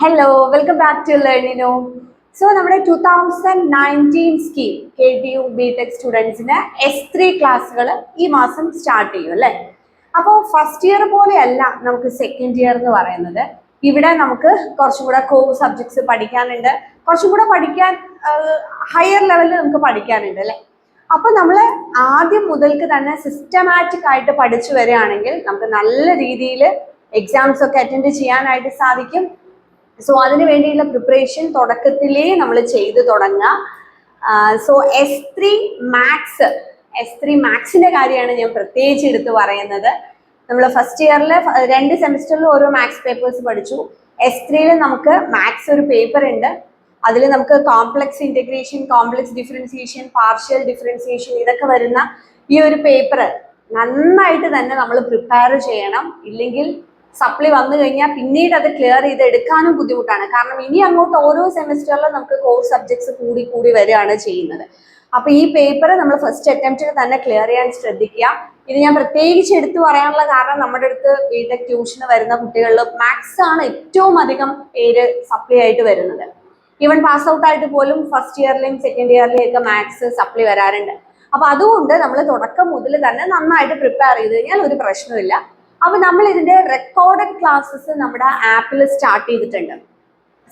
Hello, welcome back to Learnino. So, നമ്മുടെ 2019 scheme KTU BTech സ്റ്റുഡൻസിന് S3 ക്ലാസ്സുകൾ ഈ മാസം സ്റ്റാർട്ട് ചെയ്യും അല്ലേ. അപ്പോൾ ഫസ്റ്റ് ഇയർ പോലെയല്ല നമുക്ക് സെക്കൻഡ് ഇയർ എന്ന് പറയുന്നത്. ഇവിടെ നമുക്ക് കുറച്ചും കൂടെ കോർ സബ്ജക്ട്സ് പഠിക്കാനുണ്ട്, കുറച്ചും കൂടെ പഠിക്കാൻ ഹയർ ലെവലിൽ നമുക്ക് പഠിക്കാനുണ്ട് അല്ലേ. അപ്പൊ നമ്മൾ ആദ്യം മുതൽക്ക് തന്നെ സിസ്റ്റമാറ്റിക് ആയിട്ട് പഠിച്ചു വരികയാണെങ്കിൽ നമുക്ക് നല്ല രീതിയിൽ എക്സാംസ് ഒക്കെ അറ്റൻഡ് ചെയ്യാനായിട്ട് സാധിക്കും. സോ അതിന് വേണ്ടിയുള്ള പ്രിപ്പറേഷൻ തുടക്കത്തിലേ നമ്മൾ ചെയ്തു തുടങ്ങുക. സോ S3 മാത്സിന്റെ കാര്യമാണ് ഞാൻ പ്രത്യേകിച്ച് എടുത്ത് പറയുന്നത്. നമ്മൾ ഫസ്റ്റ് ഇയറിൽ 2 സെമിസ്റ്ററിൽ ഓരോ മാത്സ് പേപ്പേഴ്സ് പഠിച്ചു. S3 നമുക്ക് മാത്സ് ഒരു പേപ്പർ ഉണ്ട്. അതിൽ നമുക്ക് complex integration, complex differentiation, partial differentiation ഇതൊക്കെ വരുന്ന ഈ ഒരു പേപ്പർ നന്നായിട്ട് തന്നെ നമ്മൾ പ്രിപ്പയർ ചെയ്യണം. ഇല്ലെങ്കിൽ സപ്ലി വന്നു കഴിഞ്ഞാൽ പിന്നീട് അത് ക്ലിയർ ചെയ്ത് എടുക്കാനും ബുദ്ധിമുട്ടാണ്. കാരണം ഇനി അങ്ങോട്ട് ഓരോ സെമിസ്റ്ററിലും നമുക്ക് കോർ സബ്ജക്ട്സ് കൂടി വരികയാണ് ചെയ്യുന്നത്. അപ്പൊ ഈ പേപ്പർ നമ്മൾ ഫസ്റ്റ് അറ്റംപ്റ്റിൽ തന്നെ ക്ലിയർ ചെയ്യാൻ ശ്രദ്ധിക്കുക. ഇത് ഞാൻ പ്രത്യേകിച്ച് എടുത്തു പറയാനുള്ള കാരണം നമ്മുടെ അടുത്ത് BTech ട്യൂഷന് വരുന്ന കുട്ടികളിൽ മാത്സ് ആണ് ഏറ്റവും അധികം പേര് സപ്ലി ആയിട്ട് വരുന്നത്. ഈവൻ പാസ് ഔട്ട് ആയിട്ട് പോലും ഫസ്റ്റ് ഇയറിലെയും സെക്കൻഡ് ഇയറിലെയും ഒക്കെ മാത്സ് സപ്ലി വരാറുണ്ട്. അപ്പൊ അതുകൊണ്ട് നമ്മൾ തുടക്കം മുതൽ തന്നെ നന്നായിട്ട് പ്രിപ്പയർ ചെയ്ത് കഴിഞ്ഞാൽ ഒരു പ്രശ്നമില്ല. അപ്പൊ നമ്മൾ ഇതിന്റെ റെക്കോർഡഡ് ക്ലാസ്സസ് നമ്മുടെ ആപ്പിൽ സ്റ്റാർട്ട് ചെയ്തിട്ടുണ്ട്.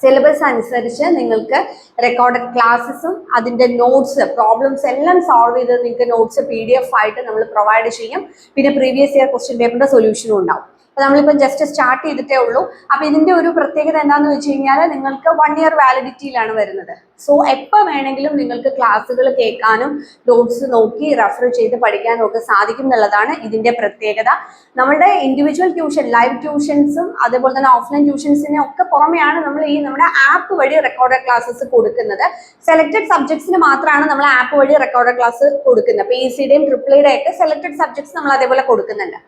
സിലബസ് അനുസരിച്ച് നിങ്ങൾക്ക് റെക്കോർഡഡ് ക്ലാസ്സസും അതിന്റെ നോട്ട്സ്, പ്രോബ്ലംസ് എല്ലാം സോൾവ് ചെയ്ത് നിങ്ങൾക്ക് നോട്ട്സ് PDF ആയിട്ട് നമ്മൾ പ്രൊവൈഡ് ചെയ്യും. പിന്നെ പ്രീവിയസ് ഇയർ ക്വസ്റ്റ്യൻ പേപ്പറിന്റെ സൊല്യൂഷനും ഉണ്ടാവും. അപ്പൊ നമ്മളിപ്പോൾ ജസ്റ്റ് സ്റ്റാർട്ട് ചെയ്തിട്ടേ ഉള്ളൂ. അപ്പൊ ഇതിന്റെ ഒരു പ്രത്യേകത എന്താണെന്ന് വെച്ച് കഴിഞ്ഞാൽ നിങ്ങൾക്ക് 1 ഇയർ വാലിഡിറ്റിയിലാണ് വരുന്നത്. സോ എപ്പോൾ വേണമെങ്കിലും നിങ്ങൾക്ക് ക്ലാസ്സുകൾ കേൾക്കാനും നോട്ട്സ് നോക്കി റെഫർ ചെയ്ത് പഠിക്കാനും ഒക്കെ സാധിക്കും എന്നുള്ളതാണ് ഇതിന്റെ പ്രത്യേകത. നമ്മുടെ ഇൻഡിവിജ്വൽ ട്യൂഷൻ, ലൈവ് ട്യൂഷൻസും അതേപോലെ തന്നെ ഓഫ്ലൈൻ ട്യൂഷൻസിനെ ഒക്കെ പുറമെയാണ് നമ്മൾ ഈ നമ്മുടെ ആപ്പ് വഴി റെക്കോർഡഡ് ക്ലാസ്സസ് കൊടുക്കുന്നത്. സെലക്ടഡ് സബ്ജക്ട്സിന് മാത്രമാണ് നമ്മൾ ആപ്പ് വഴി റെക്കോർഡഡ് ക്ലാസ് കൊടുക്കുന്നത്. PECയുടെയും ട്രിപ്പിളിയുടെ ഒക്കെ സെലക്ടഡ് സബ്ജക്ട്സ് നമ്മൾ അതേപോലെ കൊടുക്കുന്നുണ്ട്.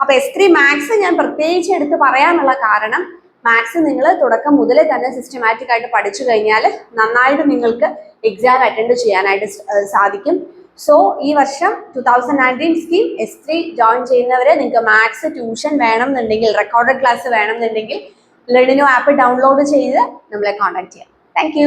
അപ്പൊ S3 മാത്സ് ഞാൻ പ്രത്യേകിച്ച് എടുത്ത് പറയാനുള്ള കാരണം, മാത്സ് നിങ്ങൾ തുടക്കം മുതലേ തന്നെ സിസ്റ്റമാറ്റിക് ആയിട്ട് പഠിച്ചു കഴിഞ്ഞാൽ നന്നായിട്ട് നിങ്ങൾക്ക് എക്സാം അറ്റൻഡ് ചെയ്യാനായിട്ട് സാധിക്കും. സോ ഈ വർഷം 2019 സ്കീം S3 ജോയിൻ ചെയ്യുന്നവരെ നിങ്ങൾക്ക് മാത്സ് ട്യൂഷൻ വേണം എന്നുണ്ടെങ്കിൽ, റെക്കോർഡഡ് ക്ലാസ് വേണം എന്നുണ്ടെങ്കിൽ ലെർണിനോ ആപ്പ് ഡൗൺലോഡ് ചെയ്ത് നമ്മളെ കോൺടാക്ട് ചെയ്യാം. താങ്ക്